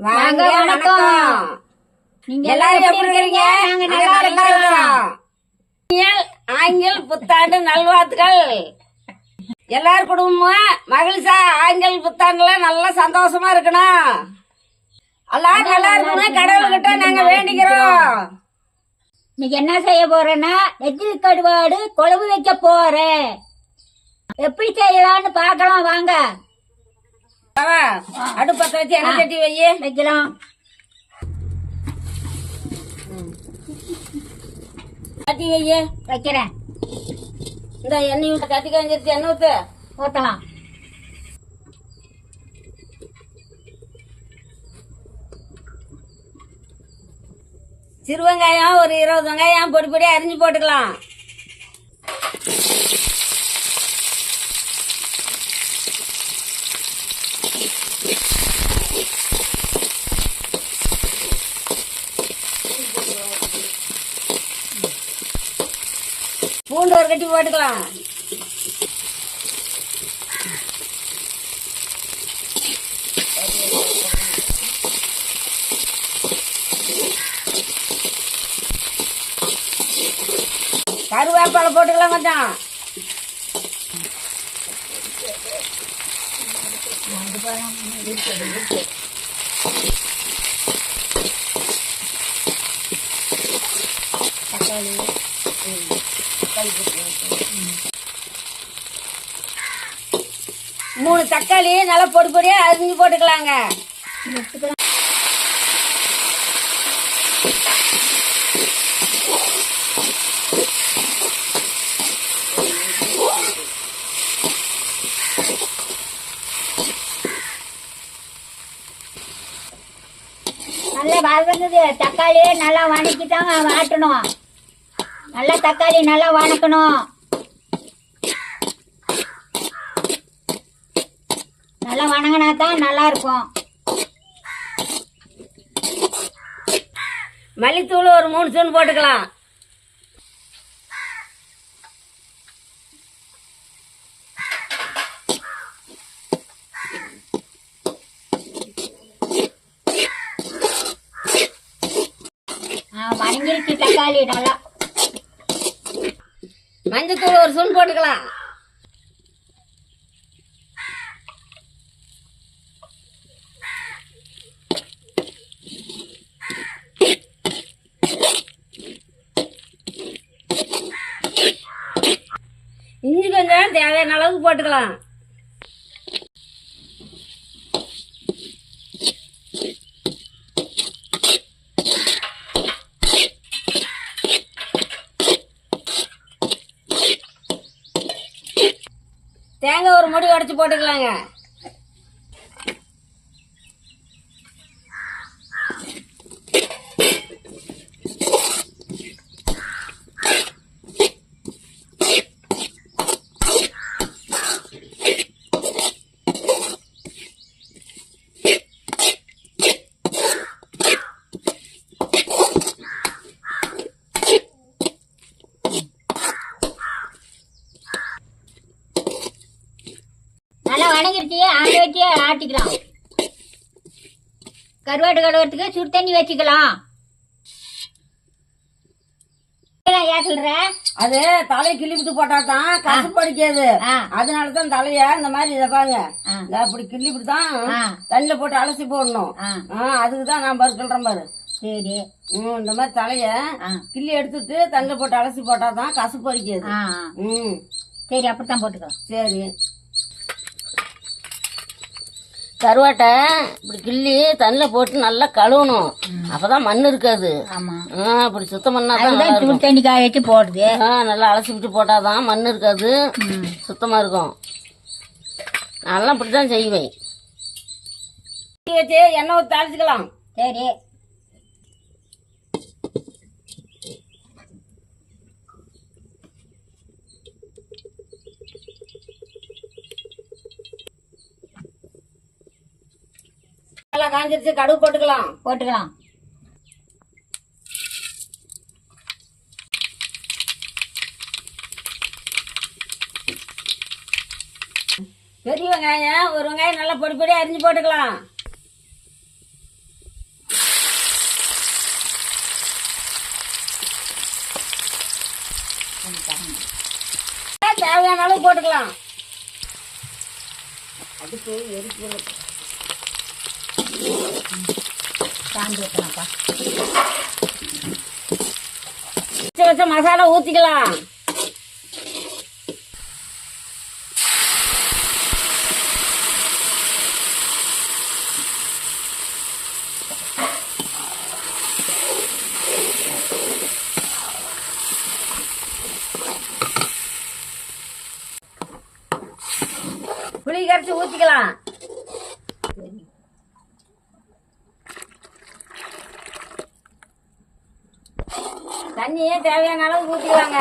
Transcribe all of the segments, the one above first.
வாங்க வணக்கம். நீங்க எல்லாரும் எப்படி இருக்கீங்க? நாங்க நல்லா இருக்கோம். ஆங்கில புத்தாண்டு நல்வாழ்த்துக்கள். எல்லாரும் குடும்பமும் மகிழ்ச்சியா ஆங்கில புத்தாண்டுல நல்லா சந்தோஷமா இருக்கணும். எல்லாரும் நல்லா இருக்கணும் கடவுள்கிட்ட நாங்க வேண்டிக்கிறோம். இன்னைக்கு என்ன செய்ய போறேன்னா நெத்திலி கடுவாடு குழம்பு வைக்க போறேன். எப்படி செய்யலாம்னு பாக்கலாம் வாங்க. அடுப்பத்த வச்சு எண்ணெய் சட்டி வைக்கலாம். சட்டி வைக்கிறேன். இந்த எண்ணெய் சட்டி காஞ்சிருச்சு, எண்ணெய் ஊத்து ஊத்தலாம். சிறு வெங்காயம் ஒரு 20 வெங்காயம் பொடி பொடியா அரிஞ்சு போட்டுக்கலாம். பூண்டு ஒரு கட்டி போட்டுக்கலாம். கருவேப்பிலை போட்டுக்கலாம் கொஞ்சம். தக்காளி 3 தக்காளி நல்லா பொடி பொடியா அரிஞ்சு போட்டுக்கலாங்க. நல்லா வதங்குது. தக்காளியே நல்லா வணக்கிட்டாங்க வாட்டணும். நல்லா தக்காளி நல்லா வணக்கணும். நல்லா வணங்கினா தான் நல்லா இருக்கும். மல்லித்தூள் ஒரு 3 ஸ்பூன் போட்டுக்கலாம். வணங்கிருச்சு தக்காளி நல்லா. மஞ்சத்தூள் ஒரு ஸ்பூன் போட்டுக்கலாம். இஞ்சி கொஞ்சம் தேவையான அளவுக்கு போட்டுக்கலாம். தேங்காய் ஒரு முடி உடைச்சு போட்டுக்கலாங்க. நல்லா வணங்கிருச்சு. ஆண்ட வச்சு ஆட்டிக்கலாம். கருவாட்டு கழுவுறதுக்கு சுடு தண்ணி வச்சுக்கலாம். ஏன் சொல்ற? அது தலையை கிள்ளிவிட்டு போட்டாதான் கசப்பு அடிக்காது. அதனாலதான் தலைய இந்த மாதிரி இதை பாருங்க அப்படி கிள்ளிவிட்டுதான் தண்ணில போட்டு அலசி போடணும். அதுக்குதான் நான் பாரு சொல்றேன் பாரு. சரி. இந்த மாதிரி தலைய கிள்ளி எடுத்துட்டு தண்ணில போட்டு அலசி போட்டாதான் கசப்பு அடிக்காது. சரி அப்படித்தான் போட்டுக்கலாம். சரி. கருவாட்டை இப்படி கிள்ளி தண்ணில போட்டு நல்லா கழுவணும். அப்பதான் மண் இருக்காது. இப்படி சுத்தம் பண்ணாதான் தண்ணி காய வச்சு போடுது. நல்லா அலசி விட்டு போட்டாதான் மண் இருக்காது, சுத்தமா இருக்கும். நல்லா இப்படிதான் செய்வேன். வச்சு எண்ணெய் ஊற்றி தாளிச்சுக்கலாம். சரி. நல்லா காஞ்சிருச்சு, கடுகு போட்டுக்கலாம். பெரிய வெங்காயம் ஒரு வெங்காயம் நல்லா பொடி பொடியா அரிஞ்சு போட்டுக்கலாம். அளவு போட்டுக்கலாம். அதுக்கு எரிச்சு சாந்து ஊற்றலாம்ப்பா. வச்ச மசாலா ஊத்திக்கலாம். புளி கரைச்சி ஊத்திக்கலாம். தண்ணியே தேவையான அளவு ஊத்திக்கலாங்க.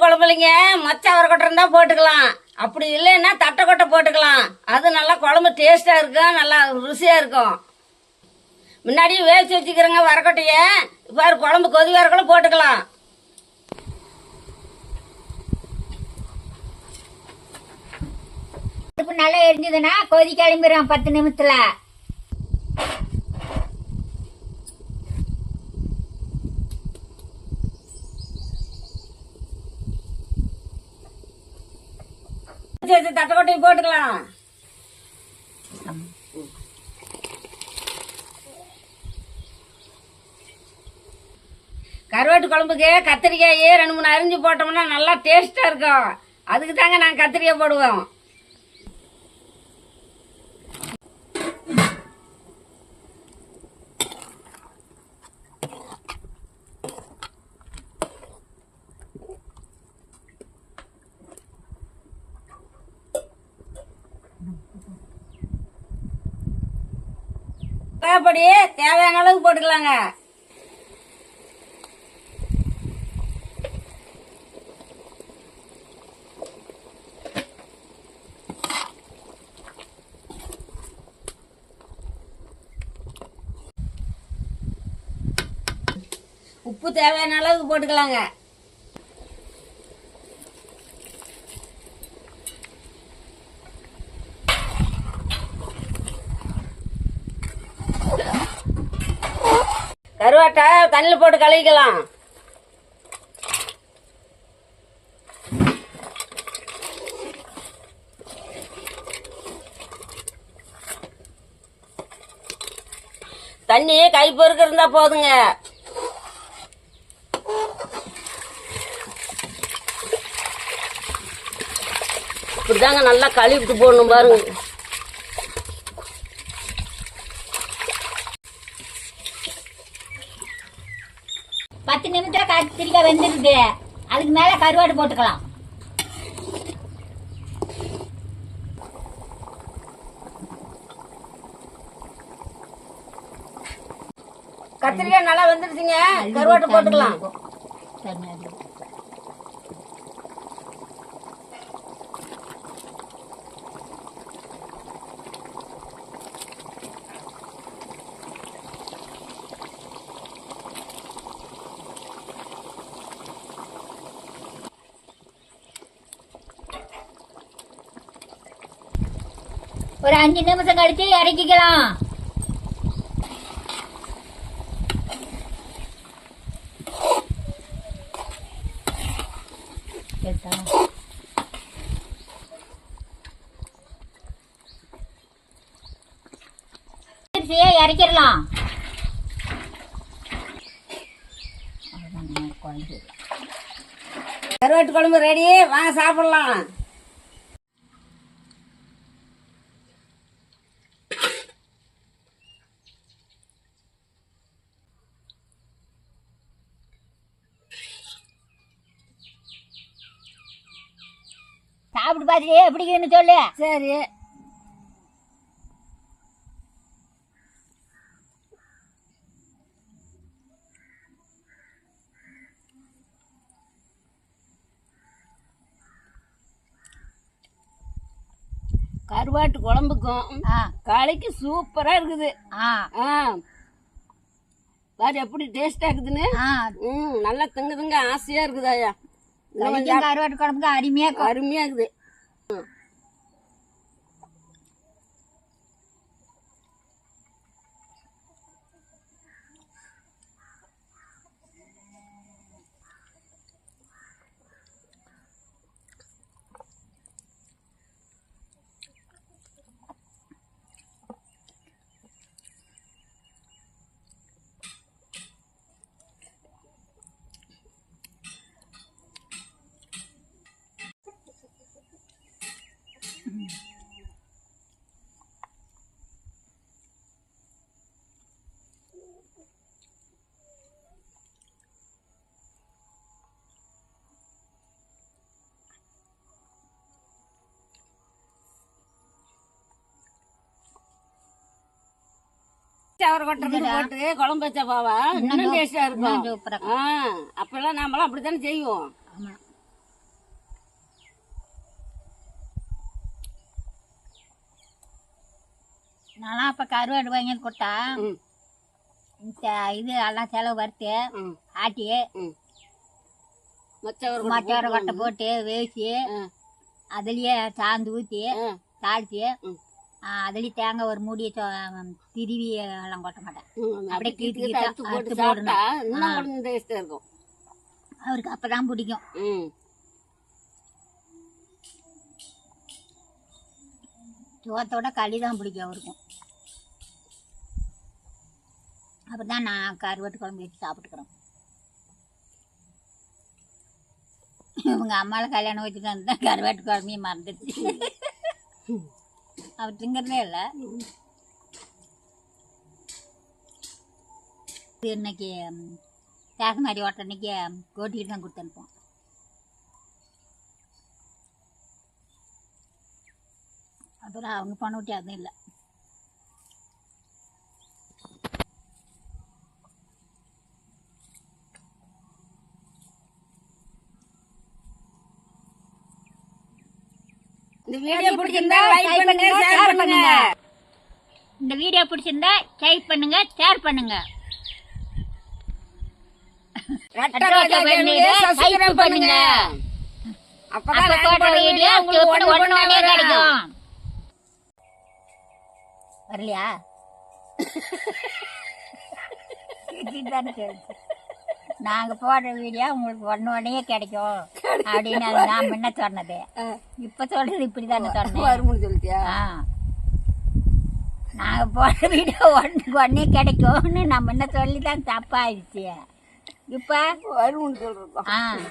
குழம்புலைங்க மச்ச அவரைக்கொட்டை இருந்தா போட்டுக்கலாம். அப்படி இல்லைன்னா தட்டைக்கொட்டை போட்டுக்கலாம். அது நல்லா குழம்பு டேஸ்டா இருக்கும், நல்லா ருசியா இருக்கும். முன்னாடியே வேவிச்சு வச்சுக்கிறேங்க வரக்கொட்டைய. இப்போ குழம்பு கொதி வரக்குள்ள போட்டுக்கலாம். அடுப்பு நல்லா எரிஞ்சதுன்னா கொதி கிளம்பிடும் 10 நிமிஷத்துல. தட்டைக்கொட்டையை போட்டுக்கலாம். கருவாட்டு குழம்புக்கு கத்திரிக்காயே 2-3 அரிஞ்சு போட்டோம்னா நல்லா டேஸ்டா இருக்கும். அதுக்கு தாங்க நாங்க கத்திரிக்காய் போடுவோம். தேவைப்படி தேவையான அளவு போட்டுக்கலாங்க. உப்பு தேவையான அளவுக்கு போட்டுக்கலாங்க. கருவாட்டை தண்ணியில் போட்டு கழுவிக்கலாம். தண்ணி கை பொறுக்க இருந்தா போதுங்க. இப்படிதாங்க நல்லா கழுவிட்டு போடணும் பாருங்க. பத்து நிமிஷம் கத்திரிக்காய் வெந்துருக்கு. அதுக்கு மேல கருவாடு போட்டுக்கலாம். கத்திரிக்காய் நல்லா வெந்துருச்சுங்க. கருவாட்டு போட்டுக்கலாம். ஒரு 5 நிமிஷம் கழிச்சு இறக்கிக்கலாம். இறக்கிடலாம். கருவாட்டு குழம்பு ரெடி, வாங்க சாப்பிடலாம். சாப்பிட்டு பார்த்துட்டு எப்படின்னு சொல்லு. சரி. கருவாட்டு குழம்புக்கும் காலைக்கு சூப்பரா இருக்குது. பாரு எப்படி டேஸ்டா இருக்குதுன்னு. நல்லா திங்க ஆசையா இருக்குதாயா. கருவாட்டு குழம்புக்கு அருமையா இருக்குது. மொச்சை அவரை கொட்டை போட்டு குழம்பு வச்சா பாவா இன்னும் டேஸ்டா இருக்கும். சூப்பரா அப்பெல்லாம் நாமெல்லாம் அப்படித்தானே செய்வோம். ஆமா. நான்லாம் அப்ப கருவாடு வாங்கி கொடுத்தா ம், இந்த இது எல்லாம் செலவு வறுத்து ம், ஆட்டி ம். மொச்சை அவரை மொச்சவரை கொட்டை போட்டு வேவிச்சு அதுலயே சாந்து ஊற்றி தாளிச்சு அதுலயே தேங்காய் ஒரு மூடி திருவி எல்லாம் கொட்ட மாட்டேன். அப்படியே கீத்து கீத்து போட்டு அறுத்து சாப்பிட்டா போடணும். இன்னும் கொஞ்சம் டேஸ்டா இருக்கும். அவருக்கு அப்பதான் பிடிக்கும். ம். சோத்தோட களி தான் பிடிக்கும் அவருக்கும். அப்பதான் நான் கருவாட்டு குழம்பு வச்சு சாப்பிட்டுக்கிறோம். இவங்க அம்மாவில் கல்யாணம் வச்சுட்டு வந்து தான் கருவாட்டு குழம்பையும் மறந்துடுச்சு. அவர் திங்கிறதே இல்லை. இன்னைக்கு தேசமாரி ஓட்ட அன்னைக்கு கோட்டிக்கிட்டு தான் கொடுத்து அனுப்போம். அப்புறம் அவங்க பணம் விட்டு அதுவும் இல்லை. இந்த வீடியோ பிடிச்சிருந்தா லைக் பண்ணுங்க, ஷேர் பண்ணுங்க. இந்த வீடியோ பிடிச்சிருந்தா லைக் பண்ணுங்க, ஷேர் பண்ணுங்க. ரெட்டை ரோஜா சேனலுக்கு சப்ஸ்கிரைப் பண்ணுங்க. அப்பதான் அப்ப போடுற வீடியோ உங்களுக்கு உடனே கிடைக்கும். வரலையா? நாங்க போடுற வீடியோ உங்களுக்கு உடனே கிடைக்கும் அப்படின்னு அது நான் முன்ன சொன்னது. இப்ப சொல்றது இப்படிதானே சொன்னேன். வரும்னு சொல்லிட்டியா? நாங்க போடுற வீடியோ உடனே கிடைக்கும்னு நான் முன்ன சொல்லிதான் தப்பாயிடுச்சு. இப்ப வரும்னு சொல்றோம்.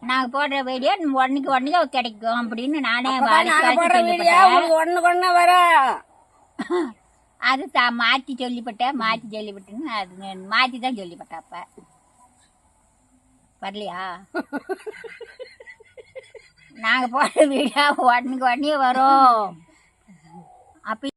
நாங்க போடுற வீடியோ உடனே கிடைக்கும் அப்படின்னு நானே நாங்க போடுற வீடியோ உங்களுக்கு ஒண்ணுக்கு வரும். அது மாற்றி சொல்லிவிட்டேன்னு அது மாற்றி தான் சொல்லிவிட்டேன். அப்ப வரலையா? நாங்க போடுற வீடியோ உடனே வரும். அப்ப